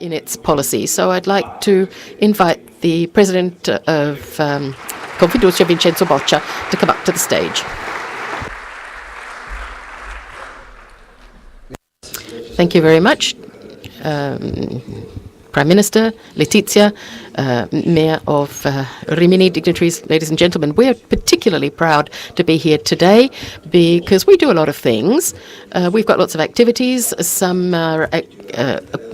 in its policy. So I'd like to invite the President of Confindustria, Vincenzo Boccia, to come up to the stage. Thank you very much, Prime Minister, Letizia, Mayor of Rimini, dignitaries, ladies and gentlemen. We're particularly proud to be here today because we do a lot of things. We've got lots of activities, some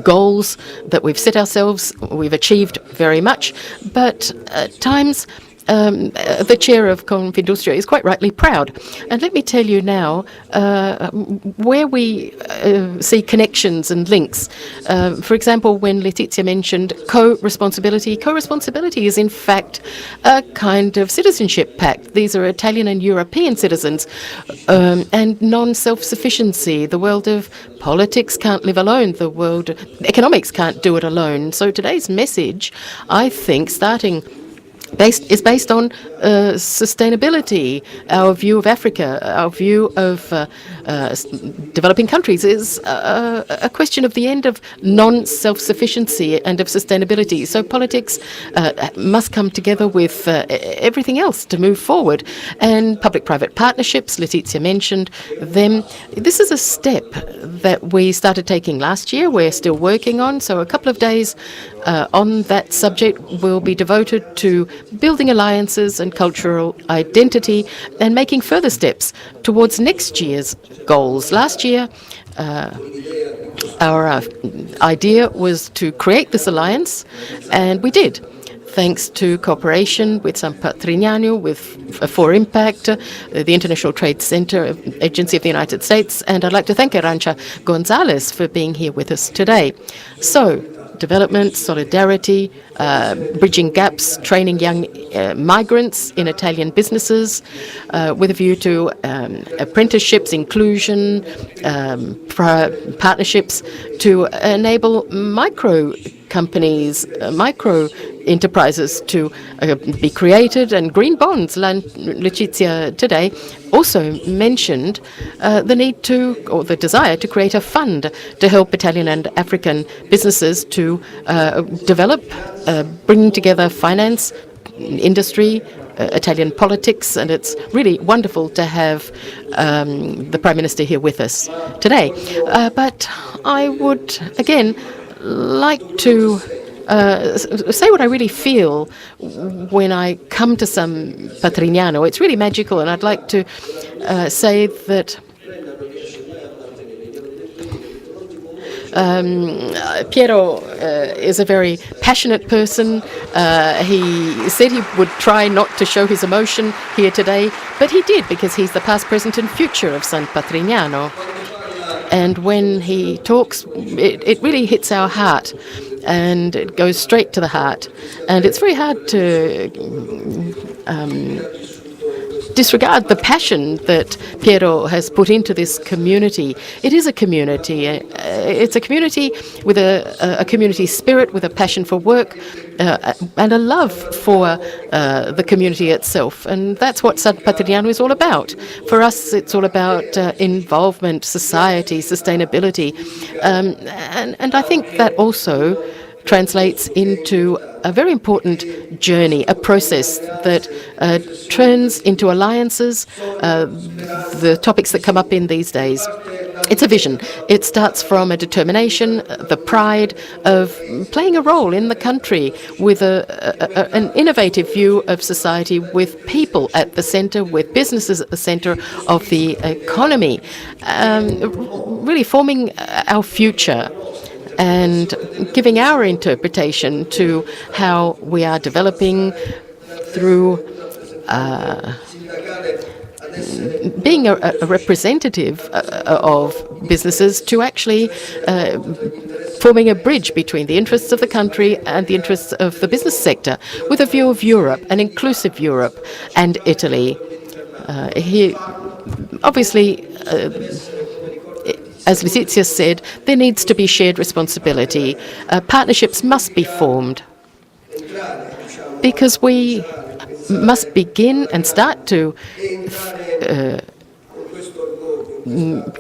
goals that we've set ourselves. We've achieved very much, but at times the chair of Confindustria is quite rightly proud. And let me tell you now where we see connections and links. For example, when Letizia mentioned co-responsibility is in fact a kind of citizenship pact. These are Italian and European citizens, and non-self-sufficiency. The world of politics can't live alone. The world of economics can't do it alone. So today's message, I think, is based on sustainability. Our view of Africa, our view of developing countries is a question of the end of non-self-sufficiency and of sustainability. So politics must come together with everything else to move forward. And public-private partnerships, Letizia mentioned them. This is a step that we started taking last year. We're still working on. So a couple of days on that subject will be devoted to building alliances and cultural identity and making further steps towards next year's goals. Last year, our idea was to create this alliance, and we did, thanks to cooperation with San Patrignano, with For Impact, the International Trade Center Agency of the United States, and I'd like to thank Arancha Gonzalez for being here with us today. So, development, solidarity, bridging gaps, training young migrants in Italian businesses with a view to apprenticeships, inclusion, partnerships to enable micro companies, micro enterprises to be created, and green bonds. Letizia today also mentioned the need to, or the desire to create a fund to help Italian and African businesses to develop, bringing together finance, industry, Italian politics, and it's really wonderful to have the Prime Minister here with us today. But I would, again, like to say what I really feel when I come to San Patrignano. It's really magical, and I'd like to say that Piero is a very passionate person. He said he would try not to show his emotion here today, but he did, because he's the past, present and future of San Patrignano. And when he talks, it really hits our heart, and it goes straight to the heart. And it's very hard to disregard the passion that Piero has put into this community. It is a community. It's a community with a community spirit, with a passion for work, and a love for the community itself. And that's what San Patrignano is all about. For us, it's all about involvement, society, sustainability. And I think that also translates into a very important journey, a process that turns into alliances, the topics that come up in these days. It's a vision. It starts from a determination, the pride of playing a role in the country with an innovative view of society, with people at the centre, with businesses at the centre of the economy, really forming our future and giving our interpretation to how we are developing through being a representative of businesses, to actually forming a bridge between the interests of the country and the interests of the business sector, with a view of Europe, an inclusive Europe, and Italy. Here, obviously, as Letizia said, there needs to be shared responsibility. Partnerships must be formed, because we must begin and start to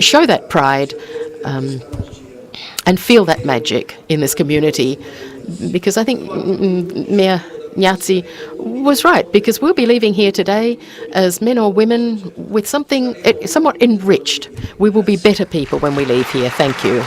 show that pride and feel that magic in this community, because I think Mayor Nyatsi was right, because we'll be leaving here today as men or women with something somewhat enriched. We will be better people when we leave here. Thank you.